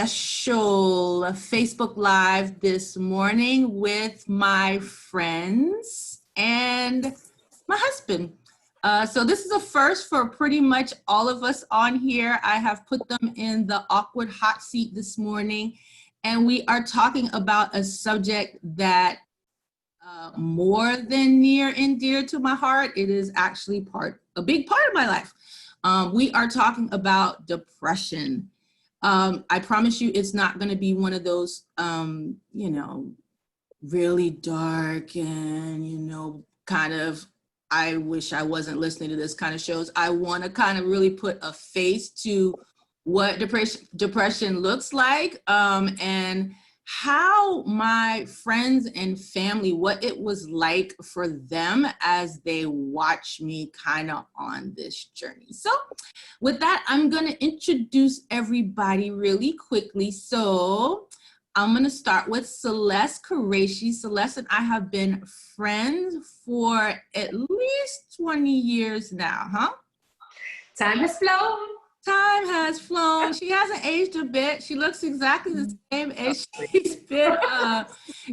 special Facebook Live this morning with my friends and my husband. So this is a first for pretty much all of us on here. I have put them in the awkward hot seat this morning, and we are talking about a subject that more than near and dear to my heart. It is actually a big part of my life. We are talking about depression. I promise you it's not going to be one of those, really dark and, kind of, I wish I wasn't listening to this kind of shows. I want to kind of really put a face to what depression looks like, and how my friends and family, what it was like for them as they watch me kind of on this journey. So with that, I'm going to introduce everybody really quickly. So I'm going to start with Celeste Quraishy. Celeste and I have been friends for at least 20 years now, huh? Time has flown. Time has flown. She hasn't aged a bit. She looks exactly the same as she's been a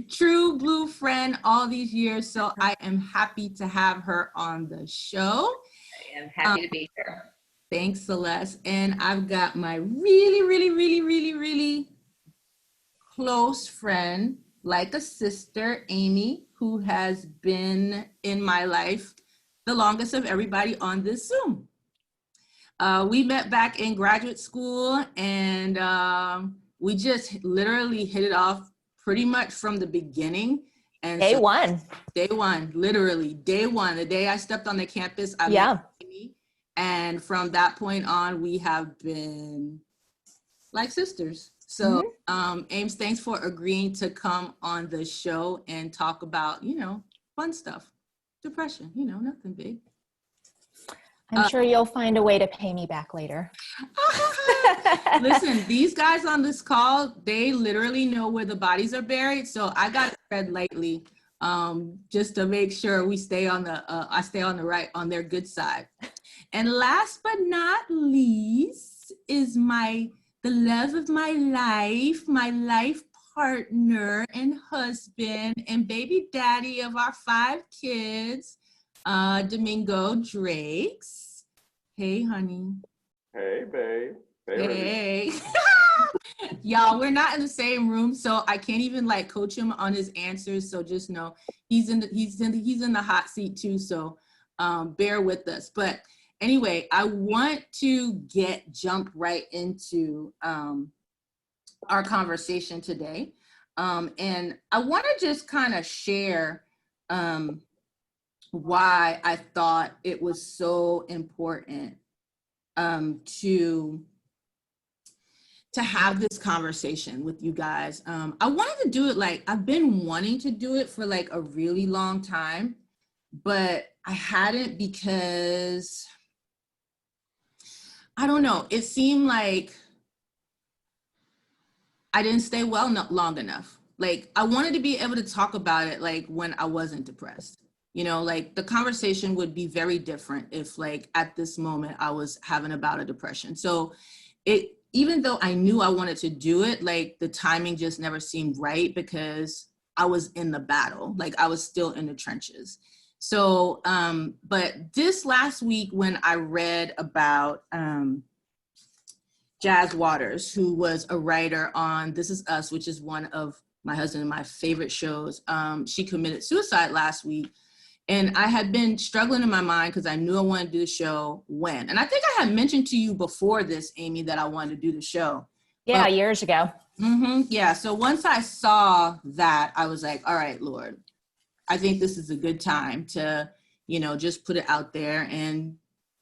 true blue friend all these years. So I am happy to have her on the show. I am happy to be here. Thanks, Celeste. And I've got my really close friend, like a sister, Amy, who has been in my life the longest of everybody on this Zoom. We met back in graduate school, and we just literally hit it off pretty much from the beginning. And day one, literally day one, the day I stepped on the campus, I met Amy, and from that point on, we have been like sisters. So, Ames, thanks for agreeing to come on the show and talk about, fun stuff, depression, nothing big. I'm sure you'll find a way to pay me back later. Listen, these guys on this call, they literally know where the bodies are buried. So I got to tread lightly, just to make sure we stay on I stay on on their good side. And last but not least is the love of my life partner and husband and baby daddy of our 5 kids, Najah Drakes. Hey, honey. Hey, babe. Hey. Y'all, we're not in the same room, so I can't even coach him on his answers. So just know he's in the hot seat too. So bear with us. But anyway, I want to jump right into our conversation today, and I want to just kind of share why I thought it was so important to have this conversation with you guys. I wanted to do it I've been wanting to do it for a really long time, but I hadn't because I don't know, it seemed like I didn't stay well long enough. I wanted to be able to talk about it when I wasn't depressed. The conversation would be very different if at this moment I was having a bout of depression. So even though I knew I wanted to do it, the timing just never seemed right because I was in the battle. I was still in the trenches. So, but this last week when I read about Jazz Waters, who was a writer on This Is Us, which is one of my husband and my favorite shows, she committed suicide last week. And I had been struggling in my mind because I knew I wanted to do the show when. And I think I had mentioned to you before this, Amy, that I wanted to do the show. Yeah, years ago. Yeah, so once I saw that, I was like, all right, Lord, I think this is a good time to, just put it out there and,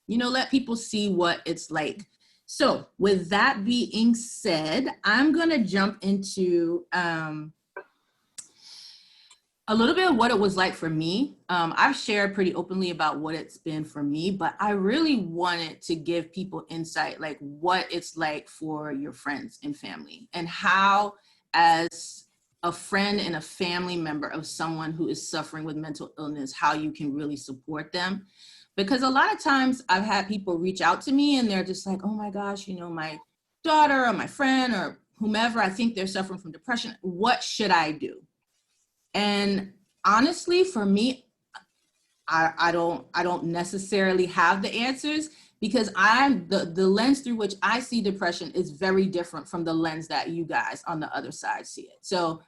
let people see what it's like. So with that being said, I'm going to jump into a little bit of what it was like for me. I've shared pretty openly about what it's been for me, but I really wanted to give people insight, what it's like for your friends and family, and how, as a friend and a family member of someone who is suffering with mental illness, how you can really support them. Because a lot of times I've had people reach out to me and they're just like, oh my gosh, my daughter or my friend or whomever I think they're suffering from depression, what should I do? And honestly, for me, I don't necessarily have the answers, because the lens through which I see depression is very different from the lens that you guys on the other side see it. So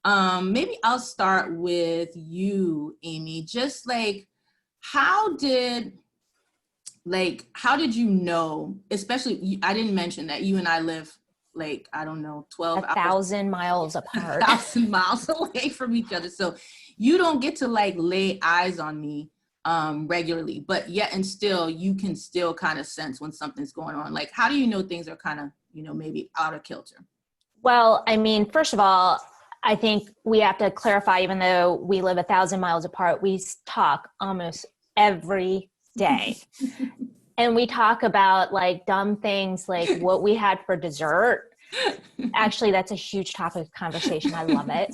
maybe I'll start with you, Amy. Just like, how did you know, especially, I didn't mention that you and I live like, I don't know, 12 hours. 1,000 miles apart. 1,000 miles away from each other. So you don't get to like lay eyes on me regularly, but yet and still, you can still kind of sense when something's going on. Like, how do you know things are kind of, maybe out of kilter? Well, I mean, first of all, I think we have to clarify, even though we live 1,000 miles apart, we talk almost every day. And we talk about like dumb things, like what we had for dessert. Actually, that's a huge topic of conversation. I love it.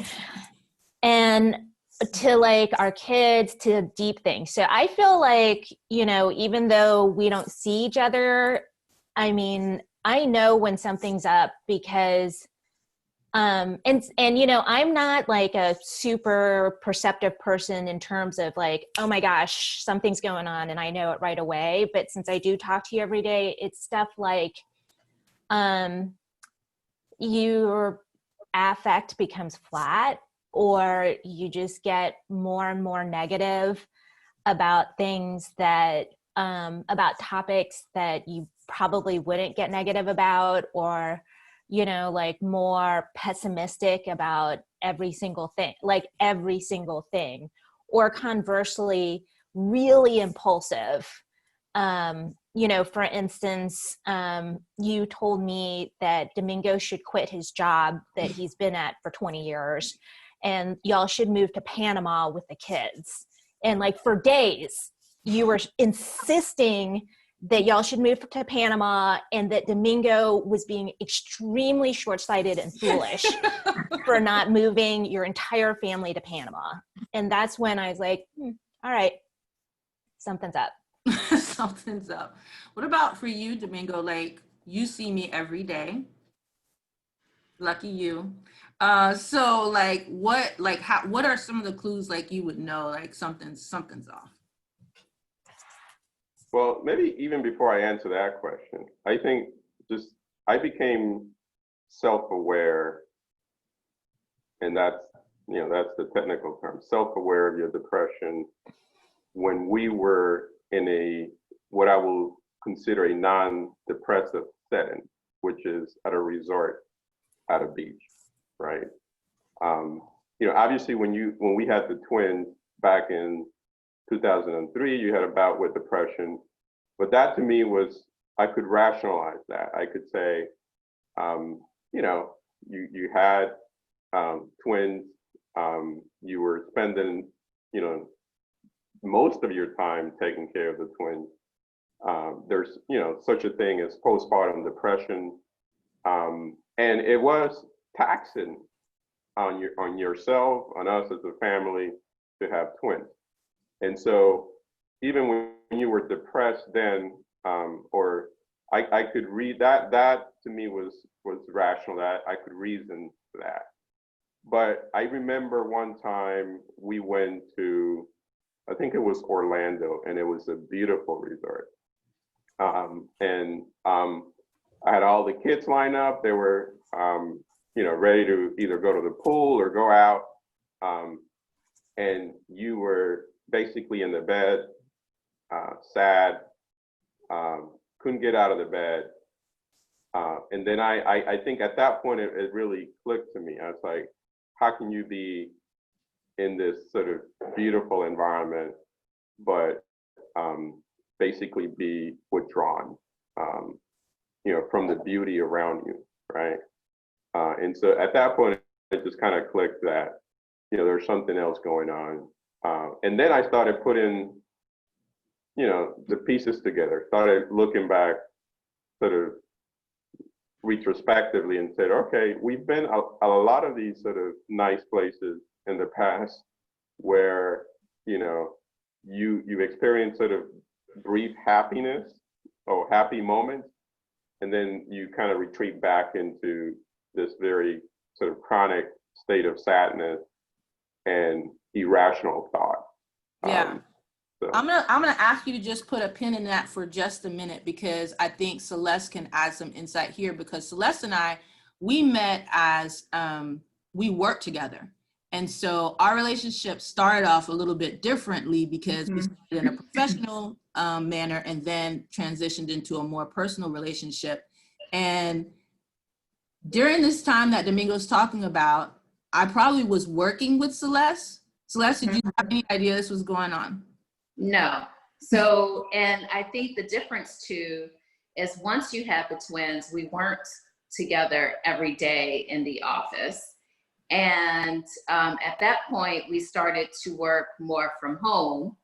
And to like our kids, to deep things. So I feel like, even though we don't see each other, I mean, I know when something's up, because I'm not like a super perceptive person in terms of like, oh my gosh, something's going on and I know it right away. But since I do talk to you every day, it's stuff like your affect becomes flat, or you just get more and more negative about things that about topics that you probably wouldn't get negative about, or like more pessimistic about every single thing, or conversely, really impulsive. For instance, you told me that Domingo should quit his job that he's been at for 20 years, and y'all should move to Panama with the kids. And like for days, you were insisting that y'all should move to Panama, and that Domingo was being extremely short-sighted and foolish for not moving your entire family to Panama. And that's when I was like, all right, something's up. Something's up. What about for you, Domingo? Like, you see me every day. Lucky you. So like, what are some of the clues like you would know like something's off? Well, maybe even before I answer that question, I think I became self-aware, and that's the technical term, self-aware of your depression, when we were in what I will consider a non-depressive setting, which is at a resort at a beach, right? Obviously when we had the twins back in 2003, you had a bout with depression, but that to me was, I could rationalize that. I could say, you had twins, you were spending, most of your time taking care of the twins. There's, such a thing as postpartum depression, and it was taxing on yourself, on us as a family, to have twins. And so even when you were depressed then, or I could read that to me was rational, that I could reason for that. But I remember one time we went to, I think it was Orlando, and it was a beautiful resort. I had all the kids lined up. They were, ready to either go to the pool or go out. And you were basically in the bed, sad, couldn't get out of the bed. And then I think at that point, it really clicked to me. I was like, how can you be in this sort of beautiful environment, but basically be withdrawn, from the beauty around you, right? And so at that point, it just kind of clicked that, there's something else going on. And then I started putting, the pieces together, started looking back sort of retrospectively and said, okay, we've been a lot of these sort of nice places in the past where, you experience sort of brief happiness or happy moments, and then you kind of retreat back into this very sort of chronic state of sadness and irrational thought. Yeah. So. I'm gonna ask you to just put a pin in that for just a minute, because I think Celeste can add some insight here, because Celeste and I, we met as we worked together. And so our relationship started off a little bit differently because we started in a professional manner and then transitioned into a more personal relationship. And during this time that Domingo's talking about, I probably was working with Celeste. Celeste, did you have any idea this was going on? No. So, and I think the difference too is once you have the twins, we weren't together every day in the office. And at that point, we started to work more from home,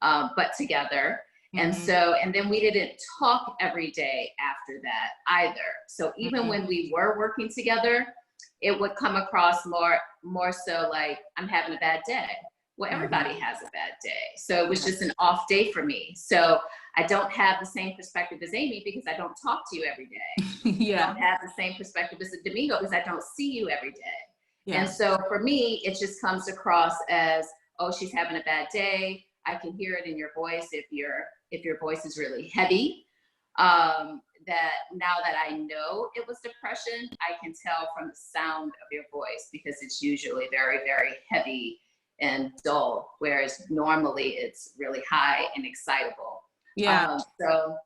but together. And so, and then we didn't talk every day after that either. So even when we were working together, it would come across more so like, I'm having a bad day. Well, everybody has a bad day. So it was just an off day for me. So I don't have the same perspective as Amy because I don't talk to you every day. Yeah. I don't have the same perspective as Domingo because I don't see you every day. Yeah. And so for me, it just comes across as, oh, she's having a bad day. I can hear it in your voice if your voice is really heavy. That now that I know it was depression, I can tell from the sound of your voice because it's usually very, very heavy and dull, whereas normally it's really high and excitable. Yeah. So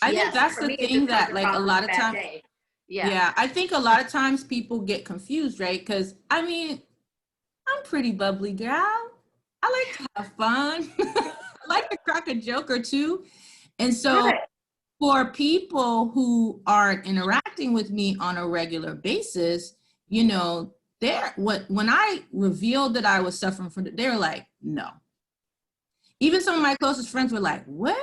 I think that's for the me, it thing just that comes like a across lot as of bad times. day. Yeah, I think a lot of times people get confused, right? Because I mean, I'm pretty bubbly gal. I like to have fun. I like to crack a joke or two. And so Right. for people who aren't interacting with me on a regular basis, you know, when I revealed that I was suffering from it, they were like, no. Even some of my closest friends were like, what?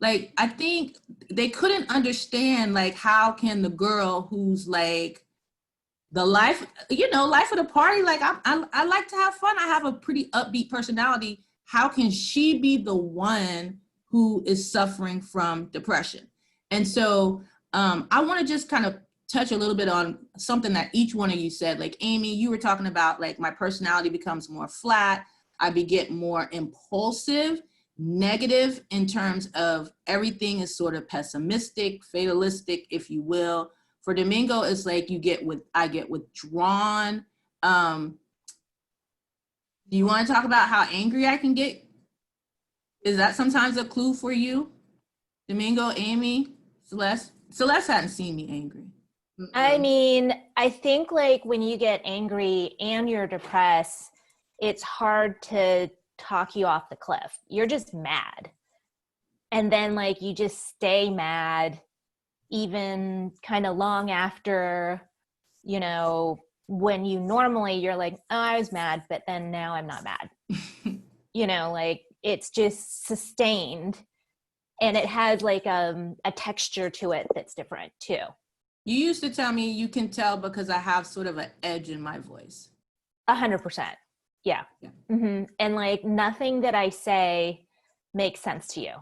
Like, I think they couldn't understand, like, how can the girl who's like the life, you know, life of the party, like I like to have fun. I have a pretty upbeat personality. How can she be the one who is suffering from depression? And so I want to just kind of touch a little bit on something that each one of you said. Like, Amy, you were talking about like my personality becomes more flat. I get more impulsive, negative in terms of everything is sort of pessimistic, fatalistic, if you will. For Domingo, it's like I get withdrawn. Do you want to talk about how angry I can get? Is that sometimes a clue for you? Domingo, Amy, Celeste? Celeste hadn't seen me angry. I mean, I think like when you get angry and you're depressed, it's hard to talk you off the cliff. You're just mad. And then like you just stay mad even kind of long after, you know, when you normally you're like, oh, I was mad, but then now I'm not mad. You know, like it's just sustained and it has like a texture to it that's different too. You used to tell me you can tell because I have sort of an edge in my voice. 100%. Yeah. Mm-hmm. And like nothing that I say makes sense to you.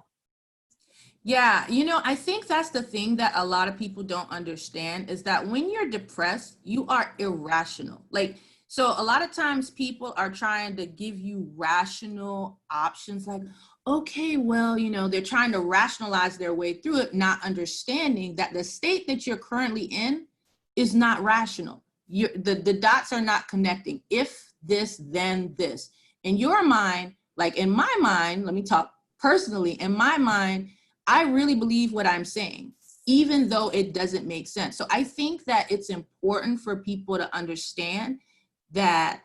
Yeah, you know, I think that's the thing that a lot of people don't understand is that when you're depressed, you are irrational. Like, so a lot of times people are trying to give you rational options like, okay, well, you know, they're trying to rationalize their way through it, not understanding that the state that you're currently in is not rational. The dots are not connecting. If this, then this. In your mind, like in my mind, let me talk personally, in my mind, I really believe what I'm saying, even though it doesn't make sense. So I think that it's important for people to understand that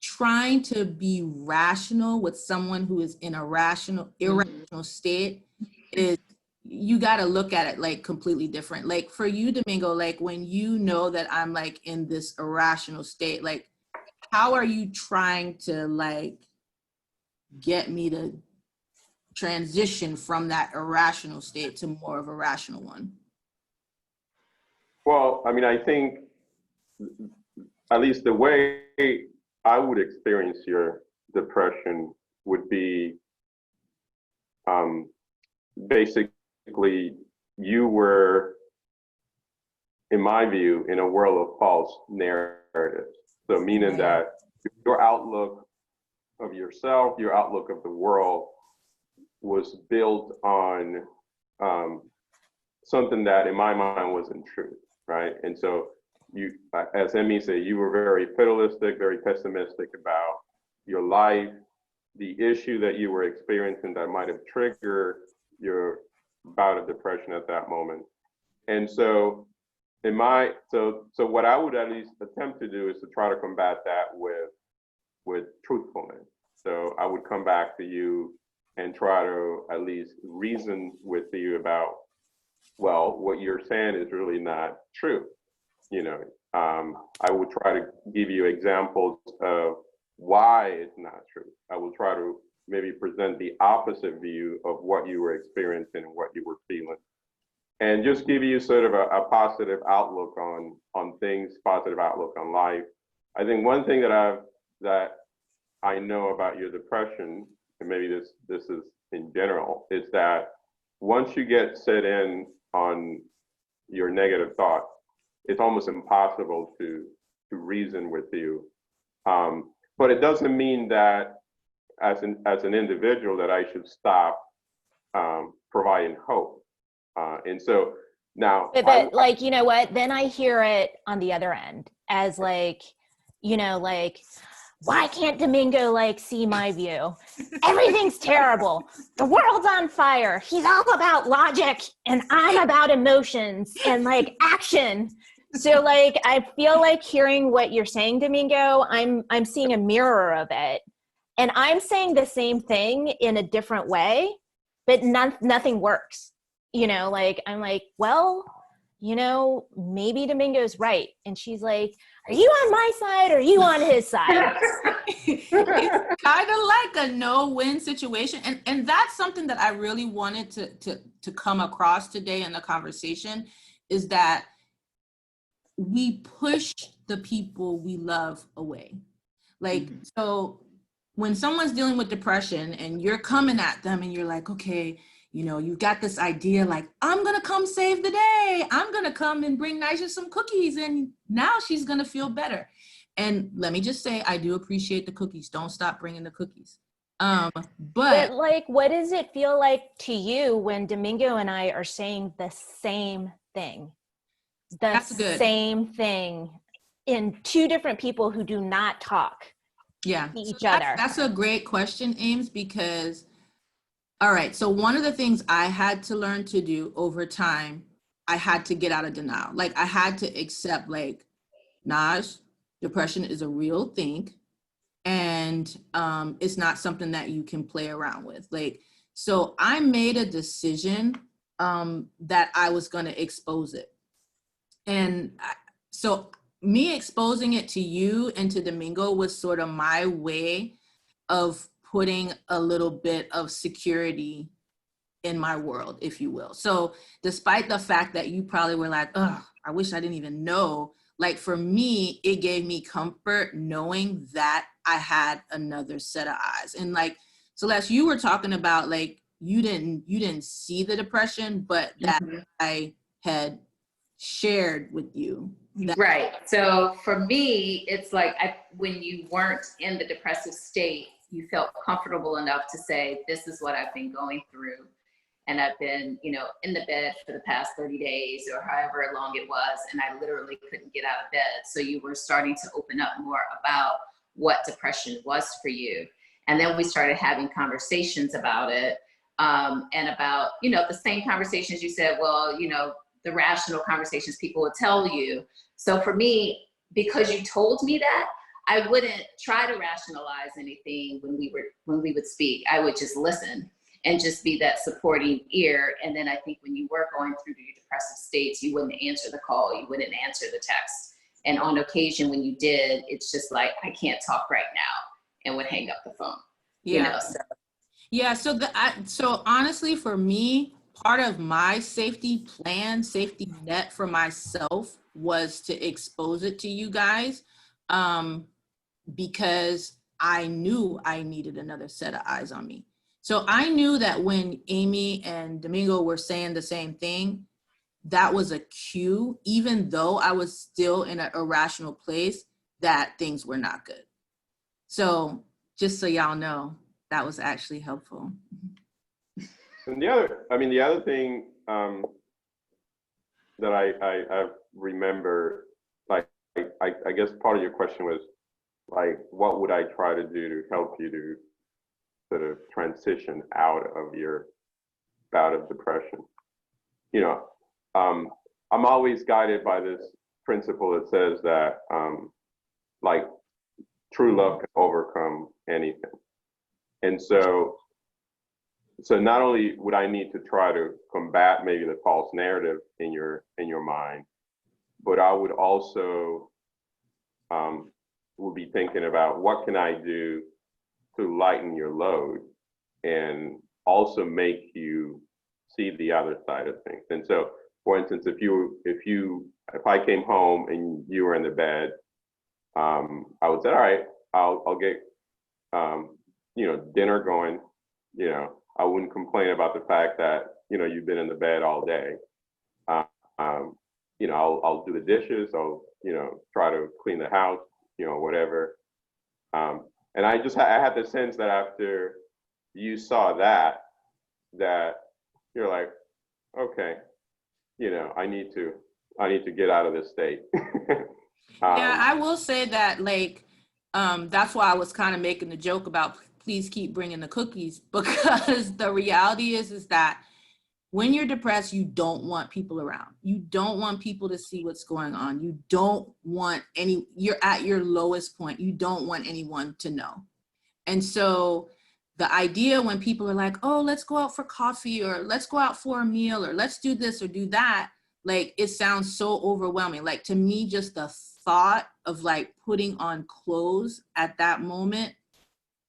trying to be rational with someone who is in a irrational state is, you got to look at it like completely different. Like for you, Domingo, like when you know that I'm like in this irrational state, like how are you trying to like get me to transition from that irrational state to more of a rational one? Well, I mean, I think at least the way I would experience your depression would be basically you were in my view, in a world of false narratives. So meaning Right. that your outlook of yourself, your outlook of the world was built on something that in my mind wasn't true, right? And so you, as Emmy said, you were very fatalistic, very pessimistic about your life, the issue that you were experiencing that might have triggered your bout of depression at that moment. And so so what I would at least attempt to do is to try to combat that with truthfulness. So I would come back to you and try to at least reason with you about, well, what you're saying is really not true. You know, I would try to give you examples of why it's not true. I will try to maybe present the opposite view of what you were experiencing and what you were feeling, and just give you sort of a positive outlook on things, positive outlook on life. I think one thing that I know about your depression, and maybe this is in general, is that once you get set in on your negative thoughts, it's almost impossible to reason with you. But it doesn't mean that as an individual that I should stop providing hope. And so now, but like, you know what, then I hear it on the other end as like, you know, like, why can't Domingo like see my view? Everything's terrible. The world's on fire. He's all about logic and I'm about emotions and like action. So like, I feel like hearing what you're saying, Domingo, I'm seeing a mirror of it. And I'm saying the same thing in a different way, but nothing works. You know, like, I'm like, well, you know, maybe Domingo's right. And she's like, are you on my side or are you on his side? It's kind of like a no-win situation. And that's something that I really wanted to come across today in the conversation, is that we push the people we love away. Like, so when someone's dealing with depression and you're coming at them and you're like, okay, you know, you've got this idea like, I'm going to come save the day. I'm going to come and bring Najah some cookies and now she's going to feel better. And let me just say, I do appreciate the cookies. Don't stop bringing the cookies. But like, what does it feel like to you when Domingo and I are saying the same thing? The same thing in two different people who do not talk to each other. That's a great question, Ames, because all right, so one of the things I had to learn to do over time, I had to get out of denial. Like, I had to accept, like, Naj, depression is a real thing, and it's not something that you can play around with. Like, so I made a decision that I was going to expose it. And so me exposing it to you and to Domingo was sort of my way of putting a little bit of security in my world, if you will. So despite the fact that you probably were like, oh, I wish I didn't even know, like, for me, it gave me comfort knowing that I had another set of eyes. And like, Celeste, you were talking about, like, you didn't see the depression, but that I had shared with you. Right. So for me, it's like when you weren't in the depressive state, you felt comfortable enough to say, this is what I've been going through. And I've been, you know, in the bed for the past 30 days or however long it was. And I literally couldn't get out of bed. So you were starting to open up more about what depression was for you. And then we started having conversations about it, and about, you know, the same conversations you said, well, you know, the rational conversations people would tell you. So for me, because you told me that, I wouldn't try to rationalize anything when we would speak. I would just listen and just be that supporting ear. And then I think when you were going through your depressive states, you wouldn't answer the call, you wouldn't answer the text. And on occasion when you did, it's just like, I can't talk right now, and would hang up the phone. Yeah. You know, so. Yeah. So honestly, for me, part of my safety net for myself was to expose it to you guys, because I knew I needed another set of eyes on me. So I knew that when Amy and Domingo were saying the same thing, that was a cue, even though I was still in an irrational place, that things were not good. So just so y'all know, that was actually helpful. And the other thing that I remember, like, I guess part of your question was, like, what would I try to do to help you to sort of transition out of your bout of depression? You know, I'm always guided by this principle that says that, like, true love can overcome anything. And so not only would I need to try to combat maybe the false narrative in your mind, but I would also would be thinking about what can I do to lighten your load and also make you see the other side of things. And so, for instance, if I came home and you were in the bed, I would say, all right, I'll get dinner going. You know, I wouldn't complain about the fact that you've been in the bed all day. I'll do the dishes. I'll try to clean the house. Whatever. And I had the sense that after you saw that you're like, okay, I need to get out of this state. Yeah, I will say that, like, that's why I was kind of making the joke about please keep bringing the cookies, because the reality is that when you're depressed, you don't want people around. You don't want people to see what's going on. You don't want you're at your lowest point. You don't want anyone to know. And so the idea when people are like, oh, let's go out for coffee, or let's go out for a meal, or let's do this or do that, like, it sounds so overwhelming. Like, to me, just the thought of like putting on clothes at that moment,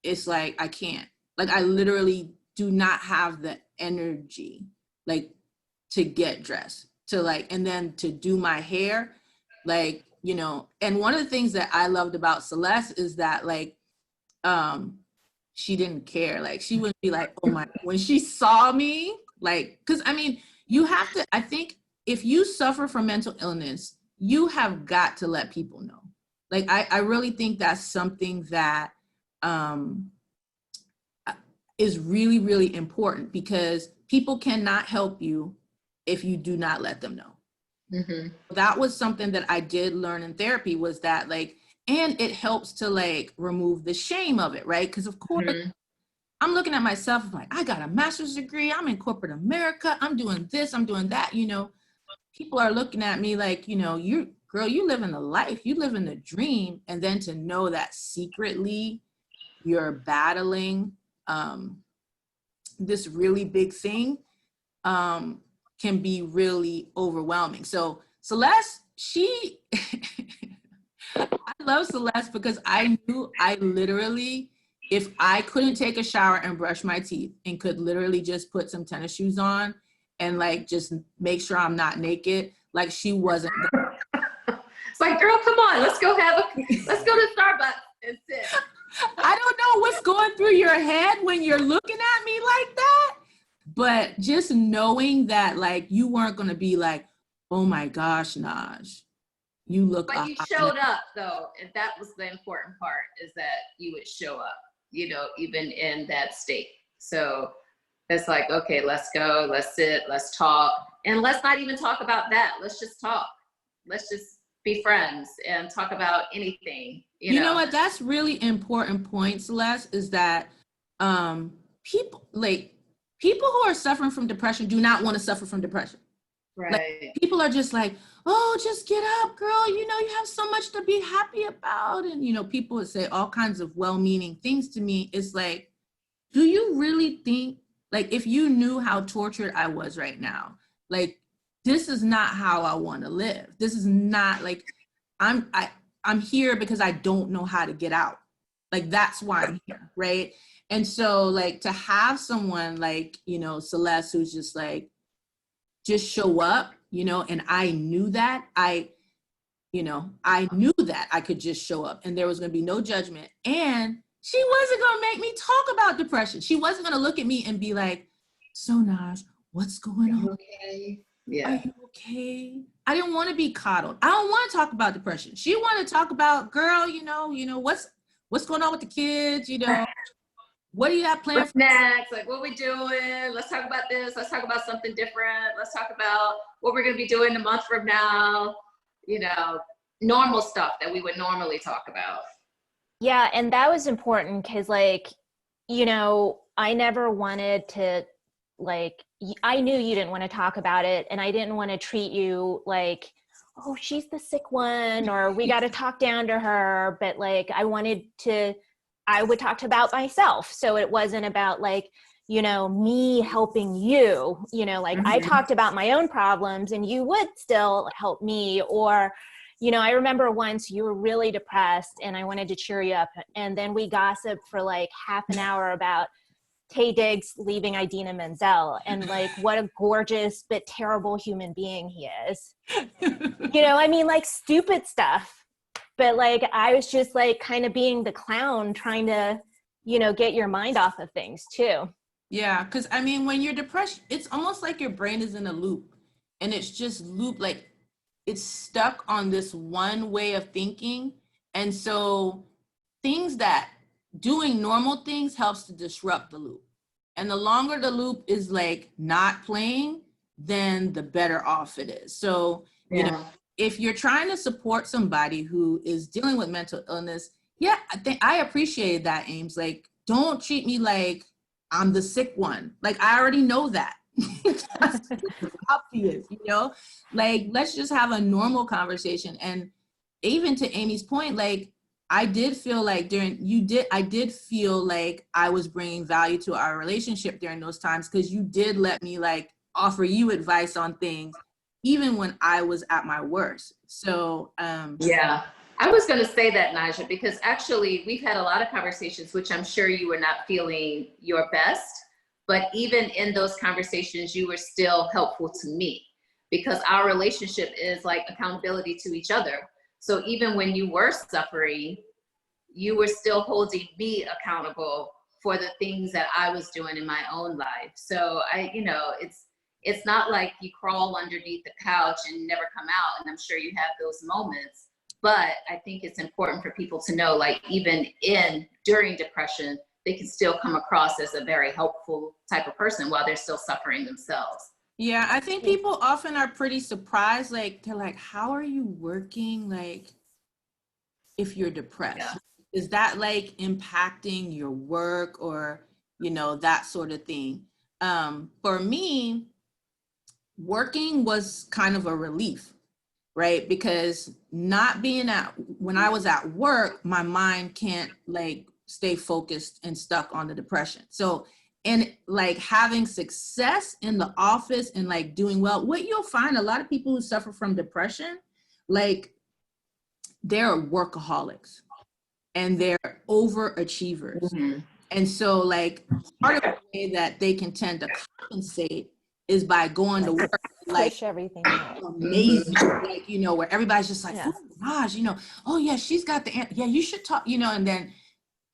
it's like, I can't. Like, I literally do not have the energy, like, to get dressed, to like, and then to do my hair, like, and one of the things that I loved about Celeste is that, like, she didn't care. Like, she wouldn't be like, oh my, when she saw me, like, because I mean, you have to, I think if you suffer from mental illness, you have got to let people know. Like, I really think that's something that is really, really important, because people cannot help you if you do not let them know. Mm-hmm. That was something that I did learn in therapy, was that, like, and it helps to like remove the shame of it, right? Because of course, mm-hmm. I'm looking at myself like, I got a master's degree, I'm in corporate America, I'm doing this, I'm doing that, people are looking at me like, you live in the life, you live in the dream. And then to know that secretly you're battling this really big thing can be really overwhelming. So Celeste, I love Celeste because I knew I literally, if I couldn't take a shower and brush my teeth and could literally just put some tennis shoes on and like just make sure I'm not naked, like, she wasn't. It's like, girl, come on, let's go to Starbucks and sit. I don't know what's going through your head when you're looking at me like that, but just knowing that, like, you weren't going to be like, oh my gosh, Naj, you look. But you showed up, though, and that was the important part, is that you would show up, even in that state. So it's like, okay, let's go, let's sit, let's talk, and let's not even talk about that. Let's just talk. Let's just be friends and talk about anything. You know what? That's really important point, Celeste, is that people who are suffering from depression do not want to suffer from depression. Right. Like, people are just like, oh, just get up, girl. You have so much to be happy about. And, people would say all kinds of well-meaning things to me. It's like, do you really think, like, if you knew how tortured I was right now, like, this is not how I want to live. This is not like, I'm here because I don't know how to get out. Like, that's why I'm here, right? And so, like, to have someone like, Celeste, who's just like, just show up, and I knew that, I knew that I could just show up and there was going to be no judgment. And she wasn't going to make me talk about depression. She wasn't going to look at me and be like, so Naj, what's going on? Okay. Yeah. Are you okay? I didn't want to be coddled. I don't want to talk about depression. She wanted to talk about, girl, what's going on with the kids, what do you have planned What's next? Like, what we doing? Let's talk about this. Let's talk about something different. Let's talk about what we're going to be doing a month from now. Normal stuff that we would normally talk about. Yeah, and that was important because, I never wanted to, I knew you didn't want to talk about it, and I didn't want to treat you like, oh, she's the sick one, or we got to talk down to her. But I would talk about myself. So it wasn't about me helping you, I talked about my own problems and you would still help me. Or, I remember once you were really depressed and I wanted to cheer you up. And then we gossiped for half an hour about Taye Diggs leaving Idina Menzel and what a gorgeous but terrible human being he is. Stupid stuff. But I was just kind of being the clown trying to, get your mind off of things too. Yeah, because when you're depressed, it's almost like your brain is in a loop and it's just it's stuck on this one way of thinking. And so doing normal things helps to disrupt the loop. And the longer the loop is not playing, then the better off it is. So, if you're trying to support somebody who is dealing with mental illness, I appreciate that, Ames. Don't treat me like I'm the sick one. I already know that. That's obvious, let's just have a normal conversation. And even to Amy's point, I did feel I did feel like I was bringing value to our relationship during those times, because you did let me offer you advice on things even when I was at my worst. So yeah, I was going to say that, Najah, because actually we've had a lot of conversations, which I'm sure you were not feeling your best, but even in those conversations, you were still helpful to me, because our relationship is accountability to each other. So even when you were suffering, you were still holding me accountable for the things that I was doing in my own life. So it's not like you crawl underneath the couch and never come out. And I'm sure you have those moments, but I think it's important for people to know, even during depression, they can still come across as a very helpful type of person while they're still suffering themselves. Yeah, I think people often are pretty surprised. They're how are you working? If you're depressed, Yeah. Is that impacting your work or, that sort of thing? For me, working was kind of a relief, right? Because when I was at work, my mind can't stay focused and stuck on the depression. So, and having success in the office and doing well, what you'll find, a lot of people who suffer from depression, they're workaholics and they're overachievers. Mm-hmm. And so part of the way that they can tend to compensate is by going to work push everything out. Amazing, where everybody's just oh my gosh, oh yeah, she's got you should talk, and then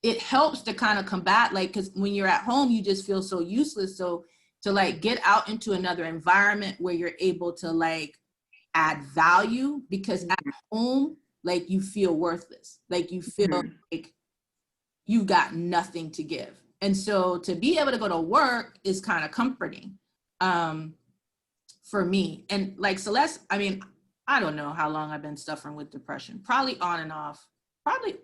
it helps to kind of combat, because when you're at home, you just feel so useless. So to get out into another environment where you're able to add value, because at home, you feel worthless, you feel like you've got nothing to give. And so to be able to go to work is kind of comforting for me. And Celeste, I don't know how long I've been suffering with depression, probably on and off, probably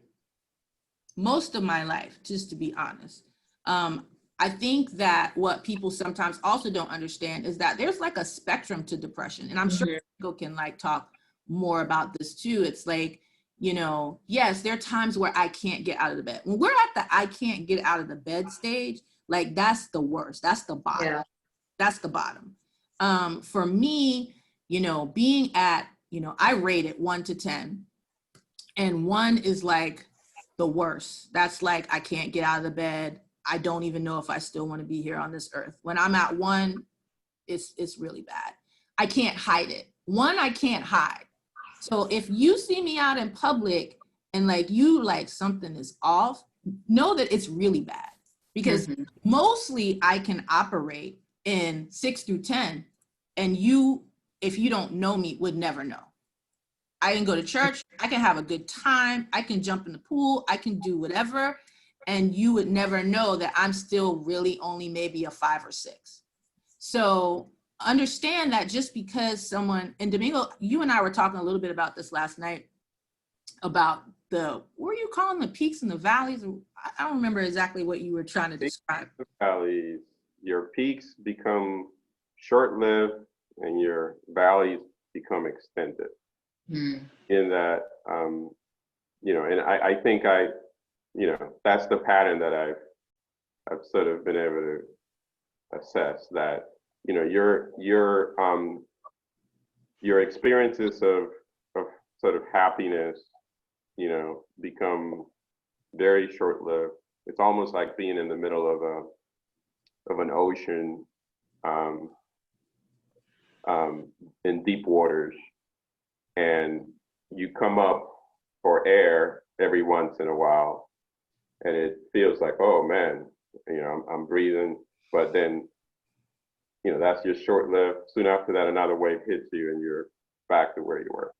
most of my life, just to be honest. I think that what people sometimes also don't understand is that there's a spectrum to depression. And I'm sure people can talk more about this too. It's yes, there are times where I can't get out of the bed. When we're at the I can't get out of the bed stage, that's the worst. That's the bottom. Yeah. That's the bottom. For me, being at, I rate it 1 to 10, and 1 is the worst. That's I can't get out of the bed. I don't even know if I still want to be here on this earth. When I'm at 1, it's really bad. I can't hide it. 1, I can't hide. So if you see me out in public and something is off, know that it's really bad, because mostly I can operate in 6 through 10, and you if you don't know me, would never know. I can go to church, I can have a good time, I can jump in the pool, I can do whatever, and you would never know that I'm still really only maybe a 5 or 6. So understand that just because someone, and Domingo, you and I were talking a little bit about this last night, about what were you calling the peaks and the valleys? I don't remember exactly what you were trying to describe. Valleys, your peaks become short-lived and your valleys become extended. In that, and I think that's the pattern that I've sort of been able to assess, that, your experiences of sort of happiness, become very short-lived. It's almost like being in the middle of an ocean, in deep waters, and you come up for air every once in a while, and it feels like, oh man, I'm breathing, but then, that's just short-lived. Soon after that, another wave hits you and you're back to where you were.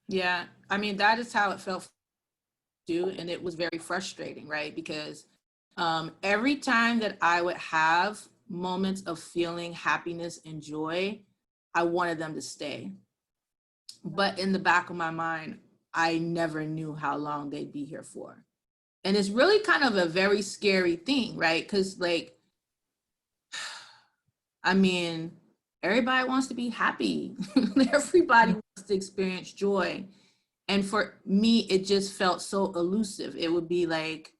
Yeah, I mean, that is how it felt too, and it was very frustrating, right? Because every time that I would have moments of feeling happiness and joy, I wanted them to stay. But in the back of my mind, I never knew how long they'd be here for. And it's really kind of a very scary thing, right? Because everybody wants to be happy. Everybody wants to experience joy. And for me, it just felt so elusive. It would be like,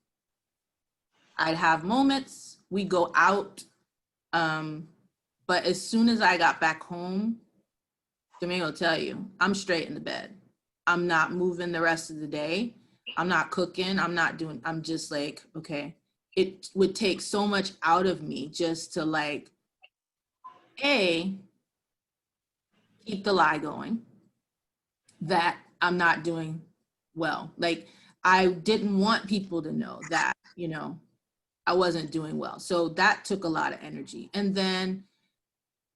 I'd have moments, we go out, but as soon as I got back home, Domingo will tell you, I'm straight in the bed. I'm not moving the rest of the day. I'm not cooking. I'm just like, okay. It would take so much out of me just to keep the lie going that I'm not doing well. I didn't want people to know that, I wasn't doing well. So that took a lot of energy. And then,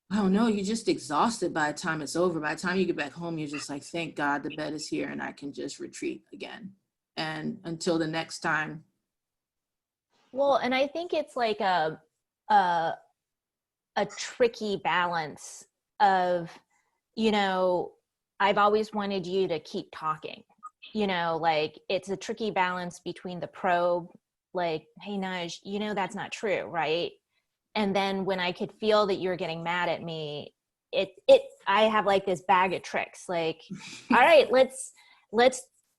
I don't know, you're just exhausted by the time it's over. By the time you get back home, you're just like, thank God the bed is here and I can just retreat again. And until the next time. Well, and I think it's like a tricky balance of, I've always wanted you to keep talking, it's a tricky balance between the probe, like, hey, Naj, that's not true, right? And then when I could feel that you're getting mad at me, I have like this bag of tricks, like, all right, let's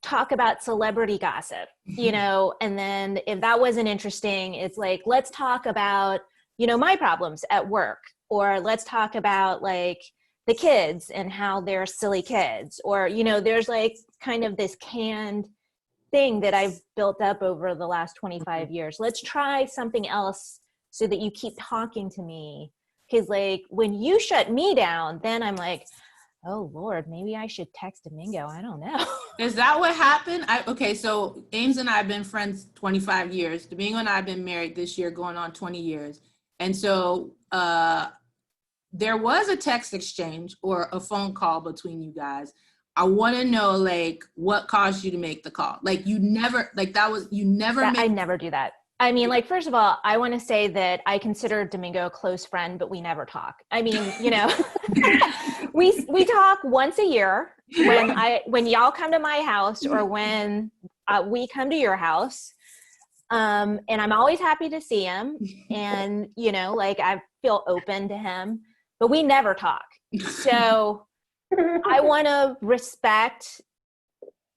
talk about celebrity gossip, and then if that wasn't interesting, it's like, let's talk about, my problems at work, or let's talk about like the kids and how they're silly kids, or, there's like kind of this canned thing that I've built up over the last 25 years. Let's try something else so that you keep talking to me. Because like when you shut me down, then I'm like, oh Lord, maybe I should text Domingo. I don't know. Is that what happened? Okay, so Ames and I have been friends 25 years. Domingo and I have been married this year, going on 20 years. And so there was a text exchange or a phone call between you guys. I want to know, like, what caused you to make the call? Like, you never, like, I never do that. I mean, like, first of all, I want to say that I consider Domingo a close friend, but we never talk. I mean, we talk once a year when y'all come to my house, or when we come to your house. And I'm always happy to see him. And, I feel open to him, but we never talk. So I want to respect,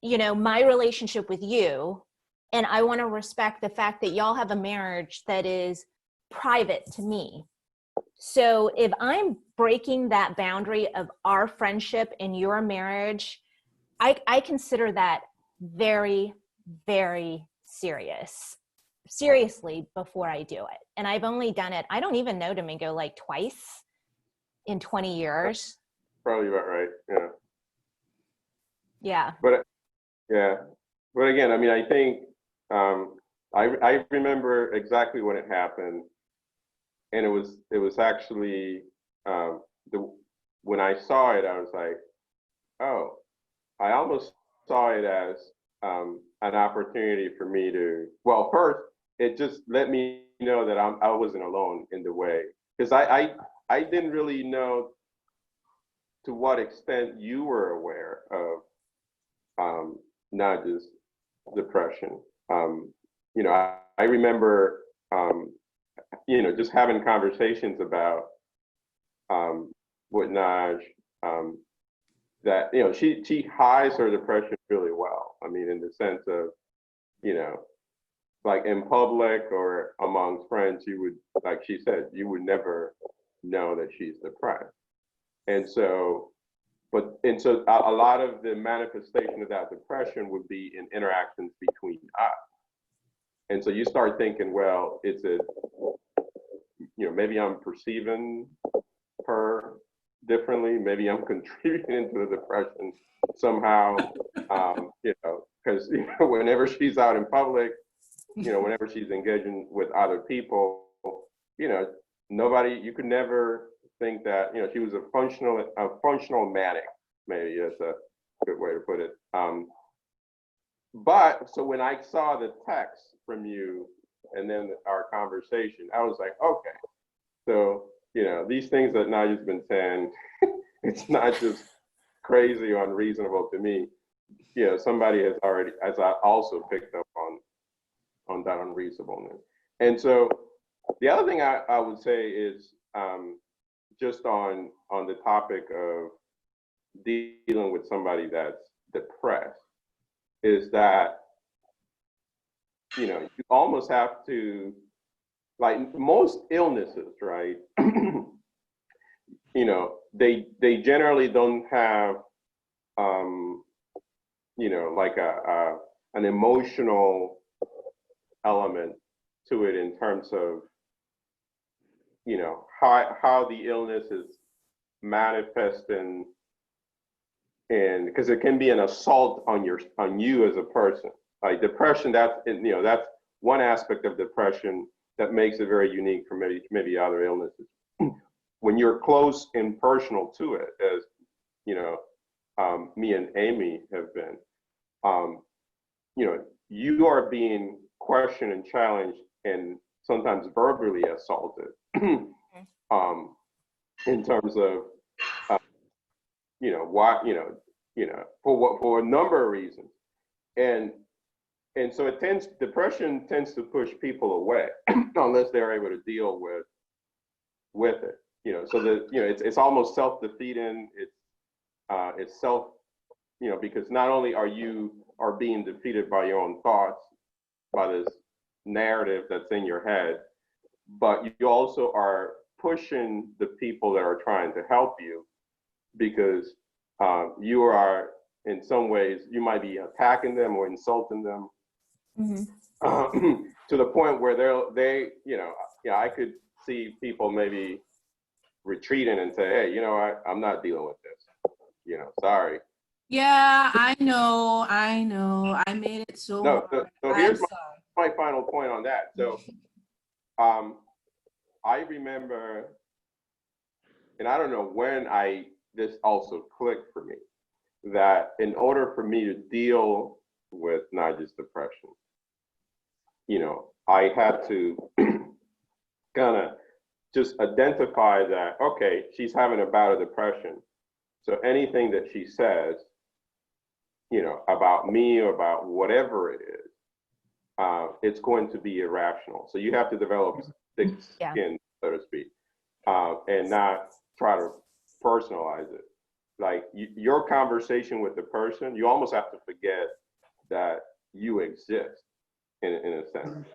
my relationship with you. And I want to respect the fact that y'all have a marriage that is private to me. So if I'm breaking that boundary of our friendship and your marriage, I consider that very, very seriously before I do it. And I've only done it, I don't even know Domingo, like twice in 20 years. Probably about right, yeah. Yeah. But again, I mean, I think, I remember exactly when it happened, and it was actually when I saw it, I was like, oh, I almost saw it as an opportunity for me to, well, first, it just let me know that I wasn't alone in the way. Because I didn't really know to what extent you were aware of Najah's depression. You know, I remember, you know, just having conversations about with Naj, that, you know, she hides her depression really well. I mean, in the sense of, you know, like in public or among friends, you would, like she said, you would never know that she's depressed. And so, a lot of the manifestation of that depression would be in interactions between us. And so you start thinking, well, it's a, you know, maybe I'm perceiving her differently. Maybe I'm contributing to the depression somehow, you know, because, you know, whenever she's out in public, you know, whenever she's engaging with other people, you know, you could never think that, you know, she was a functional manic, maybe that's a good way to put it. But so when I saw the text from you and then our conversation, I was like, okay, so, you know, these things that Najah's been saying, it's not just crazy or unreasonable to me. You know, somebody has also picked up on that unreasonableness. And so the other thing I would say is just on the topic of dealing with somebody that's depressed, is that, you know, you almost have to, like most illnesses, right? You know, they generally don't have, you know, like an emotional element to it in terms of, you know, how the illness is manifesting, and because it can be an assault on you as a person. Like depression, that's, you know, that's one aspect of depression that makes it very unique from maybe other illnesses. When you're close and personal to it, as you know, me and Amy have been, you know, you are being questioned and challenged and sometimes verbally assaulted, in terms of, you know, why, you know, for a number of reasons, and so depression tends to push people away unless they're able to deal with it, you know. So that, you know, it's almost self-defeating. It's self, you know, because not only are you being defeated by your own thoughts, by this narrative that's in your head, but you also are pushing the people that are trying to help you, because you are, in some ways, you might be attacking them or insulting them, to the point where they, you know, I could see people maybe retreating and say, hey, you know, I'm not dealing with this, you know, sorry. Yeah, I know. I made it so No, hard. so here's my final point on that. So I remember, and I don't know when this also clicked for me, that in order for me to deal with Najah's depression, you know, I had to kind of just identify that, okay, she's having a bout of depression. So anything that she says, you know, about me or about whatever it is, it's going to be irrational. So you have to develop thick skin, so to speak, and not try to personalize it. Like your conversation with the person, you almost have to forget that you exist in a sense.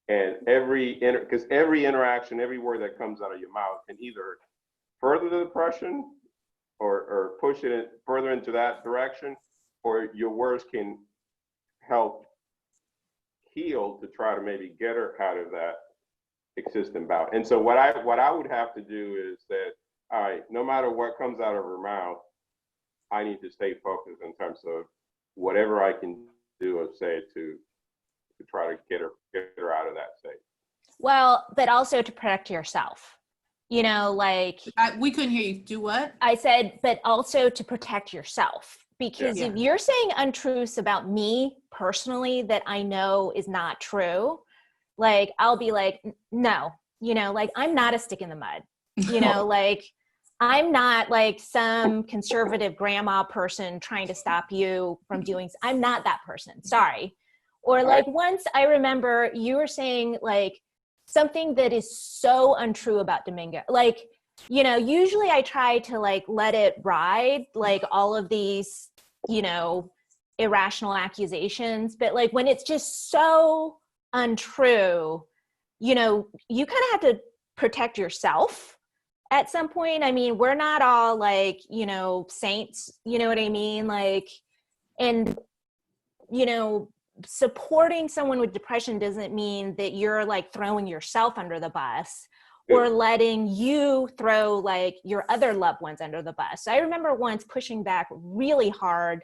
And because every interaction, every word that comes out of your mouth can either further the depression or push it further into that direction, or your words can help heal to try to maybe get her out of that existing bout. And so what I would have to do is that, all right, no matter what comes out of her mouth, I need to stay focused in terms of whatever I can do or say to try to get her out of that state. Well, but also to protect yourself. You know, like We couldn't hear you. Do what? I said, but also to protect yourself. Because Yeah. if you're saying untruths about me personally that I know is not true, like I'll be like, no, you know, like I'm not a stick in the mud. You know, like I'm not like some conservative grandma person trying to stop you from doing, I'm not that person. Sorry. Or like once I remember you were saying like something that is so untrue about Domingo. Like, you know, usually I try to like let it ride, like all of these, you know, irrational accusations, but like when it's just so untrue, you know, you kind of have to protect yourself at some point. I mean, we're not all like, you know, saints, you know what I mean? Like, and, you know, supporting someone with depression doesn't mean that you're like throwing yourself under the bus or letting you throw like your other loved ones under the bus. So I remember once pushing back really hard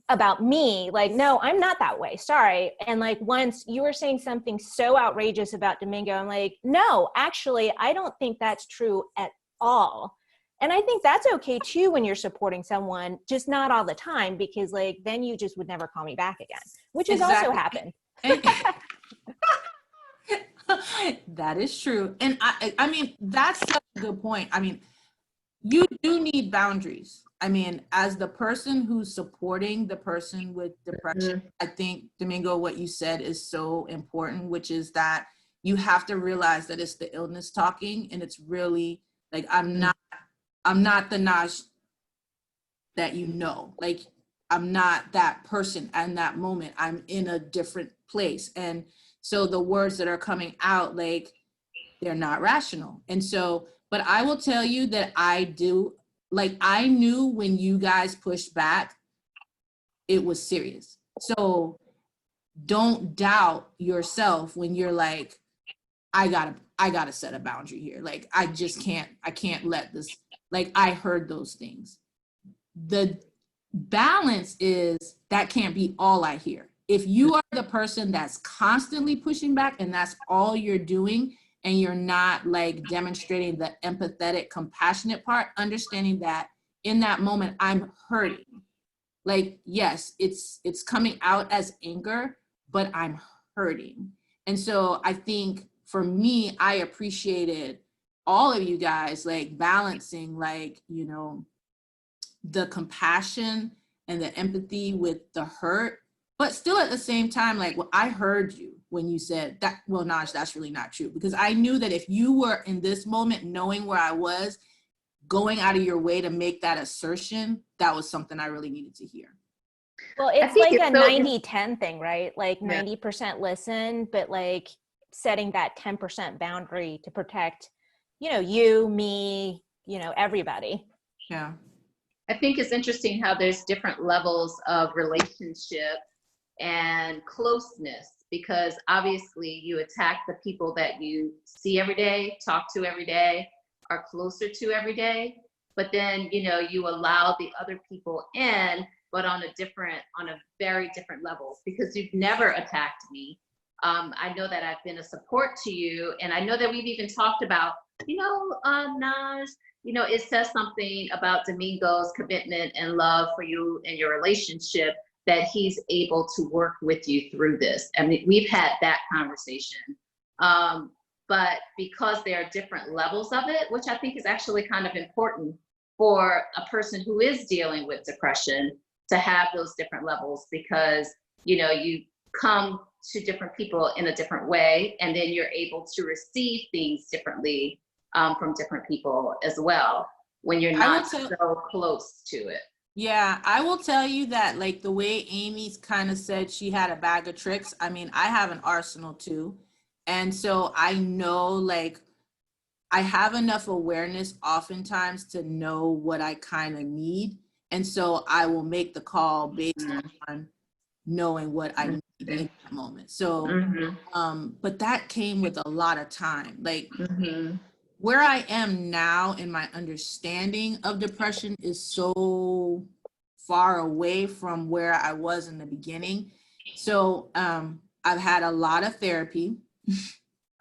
about me, like, no, I'm not that way, sorry. And like once you were saying something so outrageous about Domingo, I'm like, no, actually, I don't think that's true at all. And I think that's okay too when you're supporting someone, just not all the time, because like then you just would never call me back again, which has also happened. That is true. And I mean, that's such a good point. I mean, you do need boundaries. I mean, as the person who's supporting the person with depression, I think, Domingo, what you said is so important, which is that you have to realize that it's the illness talking, and it's really like, I'm not the Najah that you know. Like, I'm not that person in that moment. I'm in a different place. And so the words that are coming out, like, they're not rational. And so, but I will tell you that I do, like, I knew when you guys pushed back, it was serious. So don't doubt yourself when you're like, I gotta set a boundary here. Like, I can't let this, like, I heard those things. The balance is that can't be all I hear. If you are the person that's constantly pushing back and that's all you're doing, and you're not like demonstrating the empathetic, compassionate part, understanding that in that moment, I'm hurting. Like, yes, it's coming out as anger, but I'm hurting. And so I think for me, I appreciated all of you guys like balancing, like, you know, the compassion and the empathy with the hurt, but still at the same time, like, well, I heard you when you said that, well, Najah, that's really not true. Because I knew that if you were in this moment, knowing where I was, going out of your way to make that assertion, that was something I really needed to hear. Well, it's like a 90-10 thing, right? Like 90% listen, but like setting that 10% boundary to protect, you know, you, me, you know, everybody. Yeah. I think it's interesting how there's different levels of relationship and closeness, because obviously you attack the people that you see every day, talk to every day, are closer to every day, but then, you know, you allow the other people in, but on a very different levels, because you've never attacked me. I know that I've been a support to you, and I know that we've even talked about, you know, Najah, you know, it says something about Domingo's commitment and love for you and your relationship, that he's able to work with you through this. I mean, we've had that conversation. But because there are different levels of it, which I think is actually kind of important for a person who is dealing with depression to have those different levels, because, you know, you come to different people in a different way, and then you're able to receive things differently from different people as well, when you're not so close to it. Yeah, I will tell you that, like, the way Amy's kind of said she had a bag of tricks, I mean, I have an arsenal too. And so I know, like, I have enough awareness oftentimes to know what I kind of need. And so I will make the call based on knowing what I need in that moment. So, but that came with a lot of time. Like, where I am now in my understanding of depression is so far away from where I was in the beginning. So I've had a lot of therapy.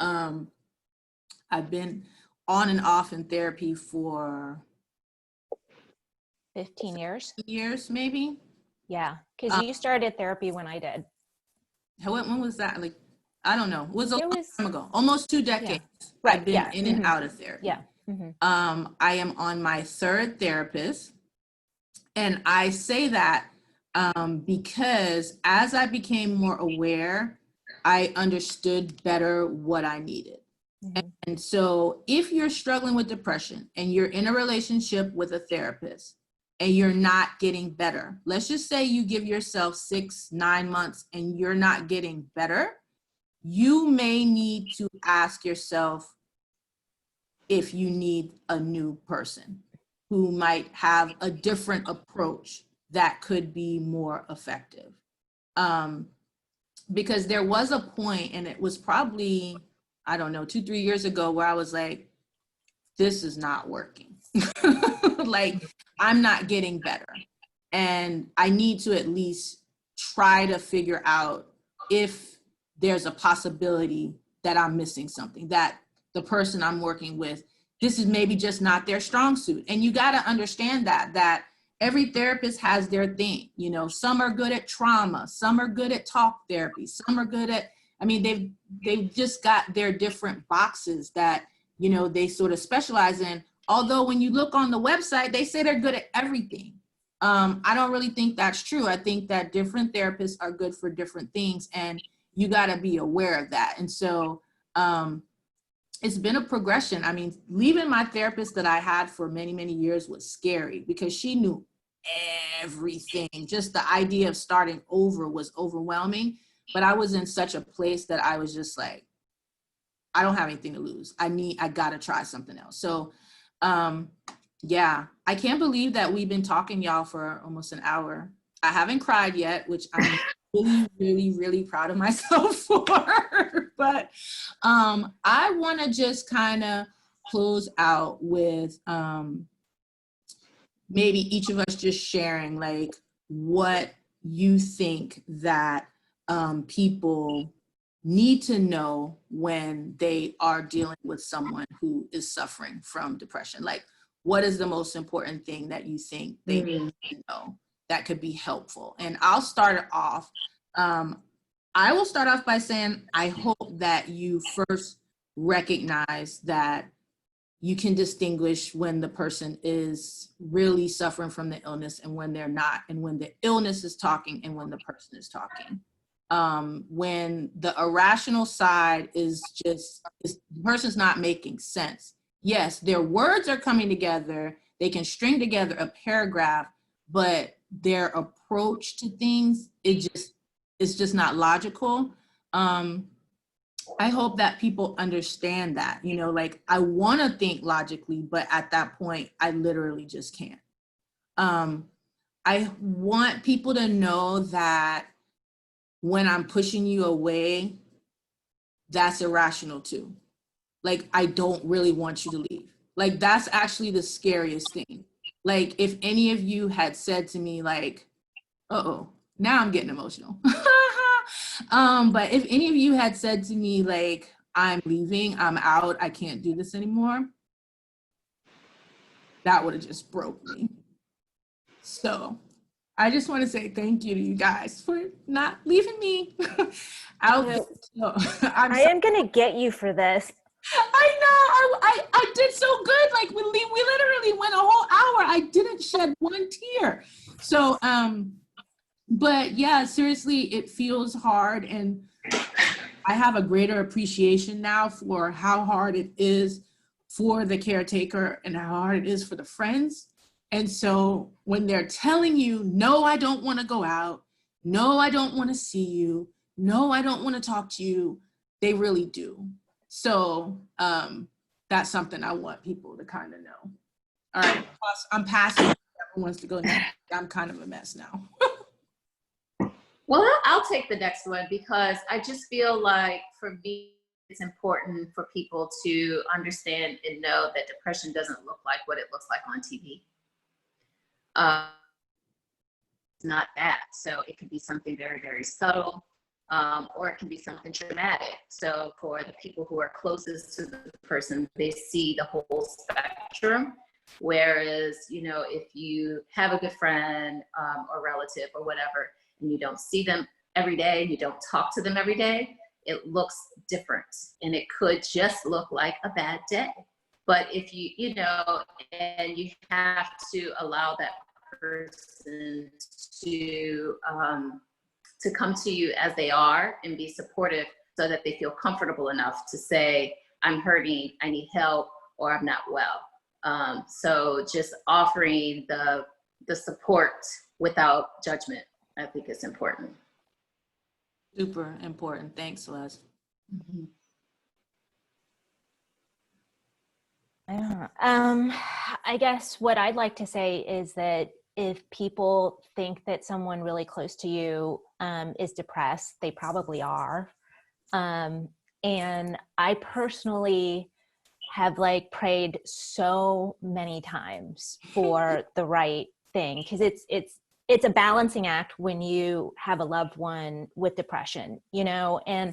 I've been on and off in therapy for 15 years. years, maybe. Yeah, because you started therapy when I did. When was that? Like, I don't know. It was a It long was time ago, almost 2 decades. Right, I've been yeah. in and out of therapy. Yeah. Mhm. I am on my 3rd therapist. And I say that because as I became more aware, I understood better what I needed. Mhm. And so if you're struggling with depression and you're in a relationship with a therapist and you're not getting better, let's just say you give yourself 6-9 months and you're not getting better, you may need to ask yourself if you need a new person who might have a different approach that could be more effective. Because there was a point, and it was probably, I don't know, 2-3 years ago, where I was like, this is not working. Like, I'm not getting better. And I need to at least try to figure out if there's a possibility that I'm missing something, that the person I'm working with, this is maybe just not their strong suit. And you got to understand that every therapist has their thing. You know, some are good at trauma, some are good at talk therapy, some are good at, I mean, they've just got their different boxes that, you know, they sort of specialize in. Although when you look on the website, they say they're good at everything. I don't really think that's true. I think that different therapists are good for different things, and you got to be aware of that. And so it's been a progression. I mean, leaving my therapist that I had for many, many years was scary because she knew everything. Just the idea of starting over was overwhelming. But I was in such a place that I was just like, I don't have anything to lose. I got to try something else. So yeah, I can't believe that we've been talking, y'all, for almost an hour. I haven't cried yet, which I'm really, really, really proud of myself for. But I want to just kind of close out with maybe each of us just sharing like what you think that people need to know when they are dealing with someone who is suffering from depression. Like, what is the most important thing that you think they need to know that could be helpful? And I'll start it off. I will start off by saying, I hope that you first recognize that you can distinguish when the person is really suffering from the illness and when they're not, and when the illness is talking and when the person is talking. When the irrational side is just, the person's not making sense. Yes, their words are coming together. They can string together a paragraph, but their approach to things, it's just not logical. I hope that people understand that, you know, like I want to think logically, but at that point, I literally just can't. I want people to know that when I'm pushing you away, that's irrational too. Like, I don't really want you to leave. Like, that's actually the scariest thing. Like, if any of you had said to me like, uh-oh, now I'm getting emotional. But if any of you had said to me like, I'm leaving, I'm out, I can't do this anymore, that would have just broke me. So I just want to say thank you to you guys for not leaving me out. I am going to get you for this. I know, I did so good. Like we literally went a whole hour. I didn't shed one tear. So, but yeah, seriously, it feels hard. And I have a greater appreciation now for how hard it is for the caretaker and how hard it is for the friends. And so when they're telling you, no, I don't want to go out, no, I don't want to see you, no, I don't want to talk to you, they really do. So that's something I want people to kind of know. All right, I'm passing. Whoever wants to go next. I'm kind of a mess now. Well, I'll take the next one because I just feel like for me, it's important for people to understand and know that depression doesn't look like what it looks like on TV. It's not that. So it could be something very, very subtle. or it can be something traumatic. So for the people who are closest to the person, they see the whole spectrum. Whereas, you know, if you have a good friend or relative or whatever, and you don't see them every day, and you don't talk to them every day, it looks different. And it could just look like a bad day. But if you know, and you have to allow that person to come to you as they are and be supportive so that they feel comfortable enough to say, I'm hurting, I need help, or I'm not well. So just offering the support without judgment, I think is important. Super important. Thanks, Celeste. Mm-hmm. I guess what I'd like to say is that if people think that someone really close to you is depressed, they probably are. And I personally have like prayed so many times for the right thing, because it's a balancing act when you have a loved one with depression, you know. And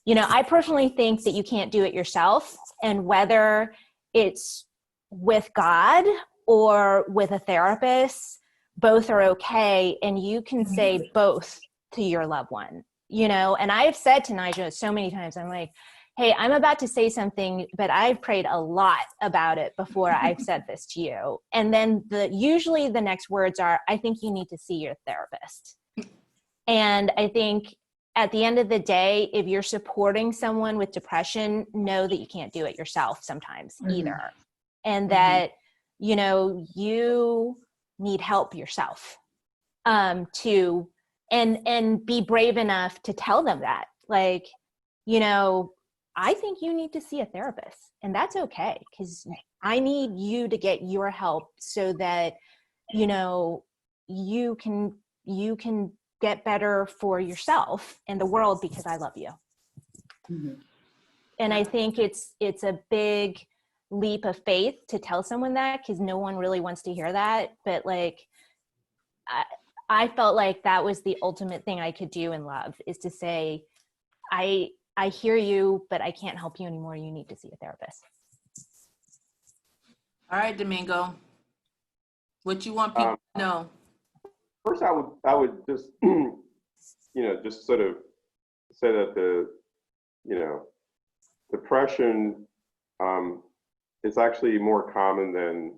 you know, I personally think that you can't do it yourself, and whether it's with God or with a therapist, both are okay, and you can say both to your loved one, you know. And I've said to Najah so many times, I'm like, hey, I'm about to say something, but I've prayed a lot about it before I've said this to you. And then usually the next words are, I think you need to see your therapist. And I think at the end of the day, if you're supporting someone with depression, know that you can't do it yourself sometimes either. And that, you know, you need help yourself and be brave enough to tell them that, like, you know, I think you need to see a therapist, and that's okay, because I need you to get your help so that, you know, you can get better for yourself and the world, because I love you. Mm-hmm. And I think it's a big leap of faith to tell someone that, because no one really wants to hear that. But like, I felt like that was the ultimate thing I could do in love, is to say, I hear you, but I can't help you anymore. You need to see a therapist. All right, Domingo. What you want people to know? First, I would just, you know, just sort of say that you know, depression is actually more common than,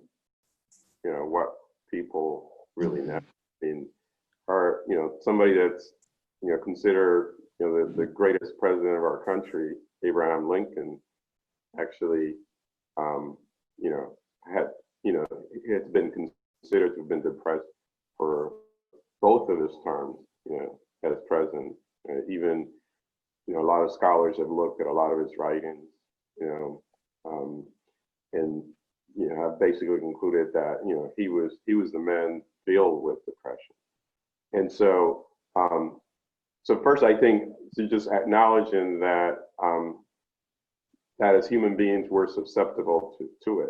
you know, what people really know. I mean, you know, somebody that's, you know, considered, you know, the greatest president of our country, Abraham Lincoln, actually, you know, it's been considered to have been depressed for both of his terms, you know, as president. Even, you know, a lot of scholars have looked at a lot of his writings, you know, and, you know, have basically concluded that, you know, he was the man filled with depression. And so, so first, I think to just acknowledging that that as human beings we're susceptible to it.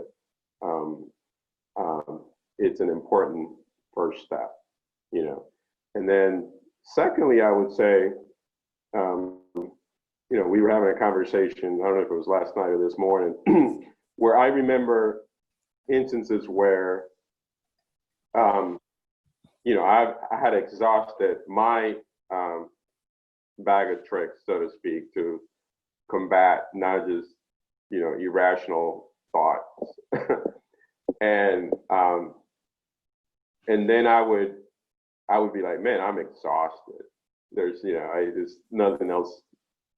It's an important first step, you know. And then secondly, I would say, you know, we were having a conversation, I don't know if it was last night or this morning, where I remember instances where, you know, I had exhausted my bag of tricks, so to speak, to combat Najah's, you know, irrational thoughts. And then I would be like, man, I'm exhausted. There's, you know, there's nothing else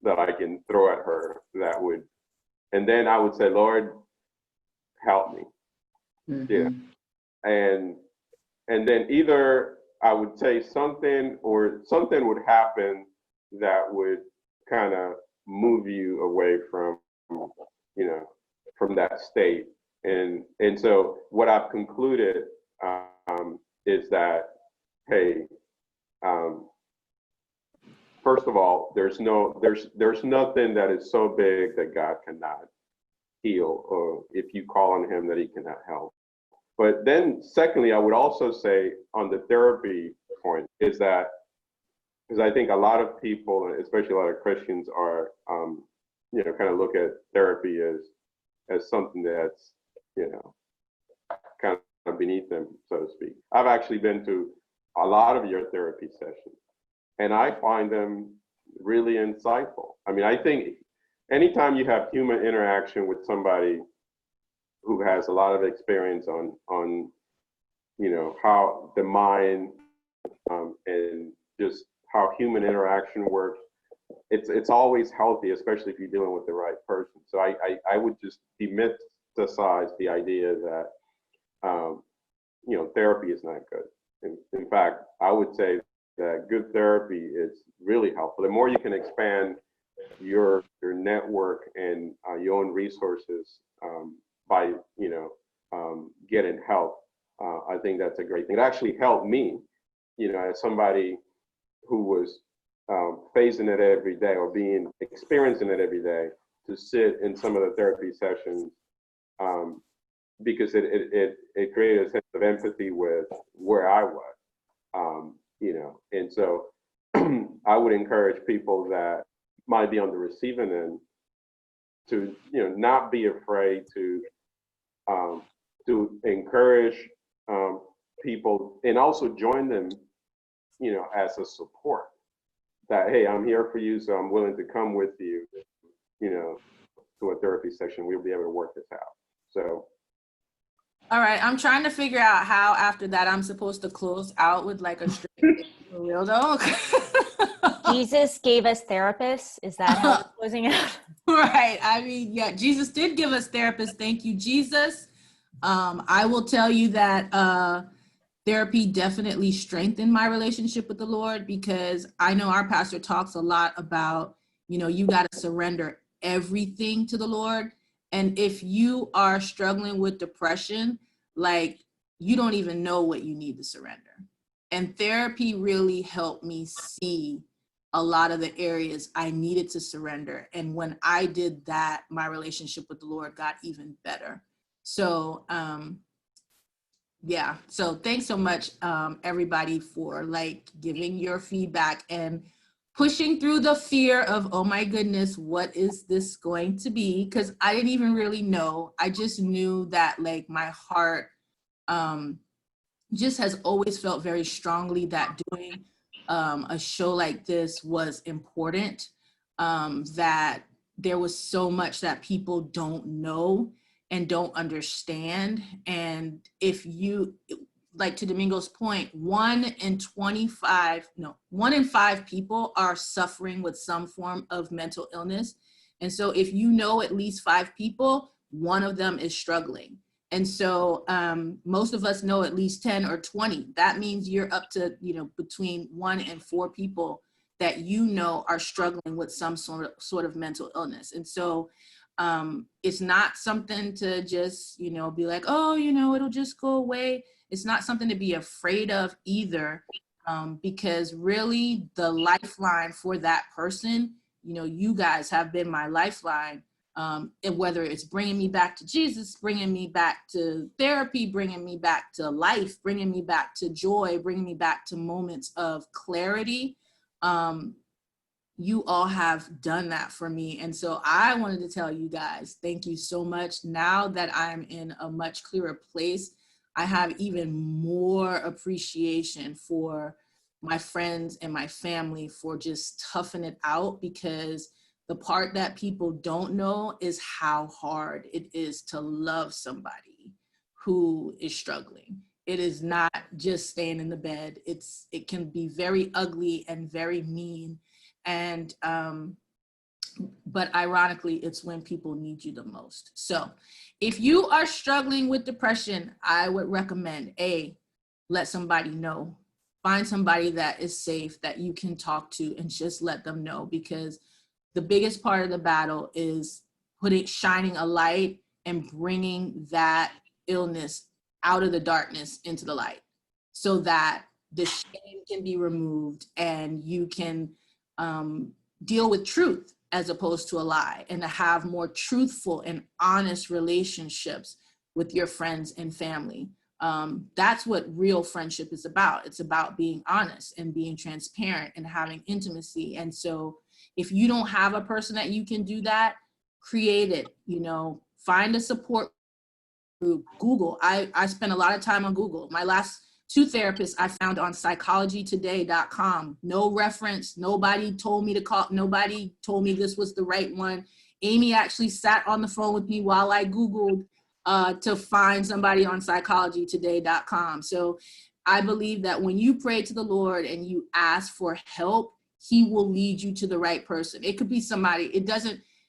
that I can throw at her that would, and then I would say, Lord, help me. Yeah. And then either I would say something or something would happen that would kind of move you away from, you know, from that state. And so what I've concluded is that, hey, first of all, there's nothing that is so big that God cannot heal, or if you call on him that he cannot help. But then secondly, I would also say on the therapy point is that because I think a lot of people, especially a lot of Christians, are, kind of look at therapy as something that's, kind of beneath them, so to speak. I've actually been to a lot of your therapy sessions, and I find them really insightful. I mean, I think anytime you have human interaction with somebody who has a lot of experience on how the mind and just how human interaction works, it's always healthy, especially if you're dealing with the right person. So I would just demystify the idea that therapy is not good. In fact, I would say that good therapy is really helpful. The more you can expand your network and your own resources by getting help, I think that's a great thing. It actually helped me, as somebody who was facing it every day or experiencing it every day, to sit in some of the therapy sessions, because it created a sense of empathy with where I was, and so I would encourage people that might be on the receiving end to not be afraid to encourage people, and also join them as a support, that, hey, I'm here for you, so I'm willing to come with you to a therapy session. We'll be able to work this out. So All right, I'm trying to figure out how after that I'm supposed to close out with like a straight for real though. Jesus gave us therapists. Is that how we're closing out? Right. I mean, yeah, Jesus did give us therapists. Thank you, Jesus. I will tell you that therapy definitely strengthened my relationship with the Lord, because I know our pastor talks a lot about, you got to surrender everything to the Lord. And if you are struggling with depression, like, you don't even know what you need to surrender. And therapy really helped me see a lot of the areas I needed to surrender. And when I did that, my relationship with the Lord got even better. So, yeah. So thanks so much, everybody, for like giving your feedback and pushing through the fear of, oh my goodness, what is this going to be? Because I didn't even really know. I just knew that like my heart just has always felt very strongly that doing a show like this was important, that there was so much that people don't know and don't understand. And if you, like to Domingo's point, 1 in 5 people are suffering with some form of mental illness. And so if you know at least 5 people, one of them is struggling. And so most of us know at least 10 or 20. That means you're up to, between 1 and 4 people that are struggling with some sort of mental illness. And so it's not something to just, be like, oh, it'll just go away. It's not something to be afraid of either, because really the lifeline for that person, you guys have been my lifeline. And whether it's bringing me back to Jesus, bringing me back to therapy, bringing me back to life, bringing me back to joy, bringing me back to moments of clarity, you all have done that for me. And so I wanted to tell you guys, thank you so much. Now that I'm in a much clearer place, I have even more appreciation for my friends and my family for just toughing it out, because the part that people don't know is how hard it is to love somebody who is struggling. It is not just staying in the bed. It can be very ugly and very mean. And, but ironically, it's when people need you the most. So if you are struggling with depression, I would recommend, let somebody know. Find somebody that is safe, that you can talk to, and just let them know, because the biggest part of the battle is shining a light and bringing that illness out of the darkness into the light, so that the shame can be removed and you can deal with truth as opposed to a lie, and to have more truthful and honest relationships with your friends and family. That's what real friendship is about. It's about being honest and being transparent and having intimacy. And so if you don't have a person that you can do that, create it, you know, find a support group. Google. I spent a lot of time on Google. My last 2 therapists I found on psychologytoday.com. No reference. Nobody told me to call. Nobody told me this was the right one. Amy actually sat on the phone with me while I Googled to find somebody on psychologytoday.com. So I believe that when you pray to the Lord and you ask for help, he will lead you to the right person. It could be somebody,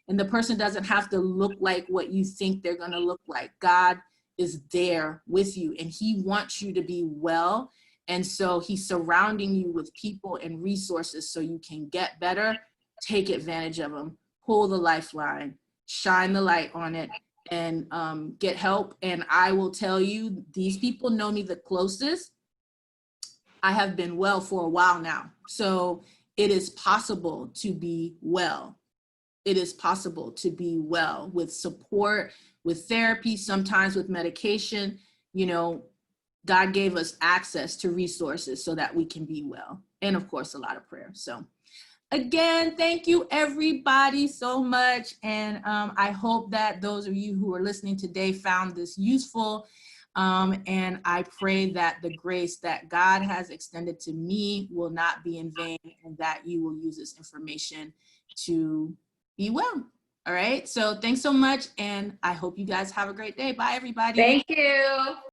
and the person doesn't have to look like what you think they're going to look like. God is there with you and he wants you to be well. And so he's surrounding you with people and resources so you can get better. Take advantage of them, pull the lifeline, shine the light on it, and get help. And I will tell you, these people know me the closest. I have been well for a while now. So it is possible to be well. It is possible to be well with support, with therapy, sometimes with medication. You know, God gave us access to resources so that we can be well. And of course, a lot of prayer. So again, thank you everybody so much. And I hope that those of you who are listening today found this useful. And I pray that the grace that God has extended to me will not be in vain and that you will use this information to be well. All right. So thanks so much. And I hope you guys have a great day. Bye, everybody. Thank you.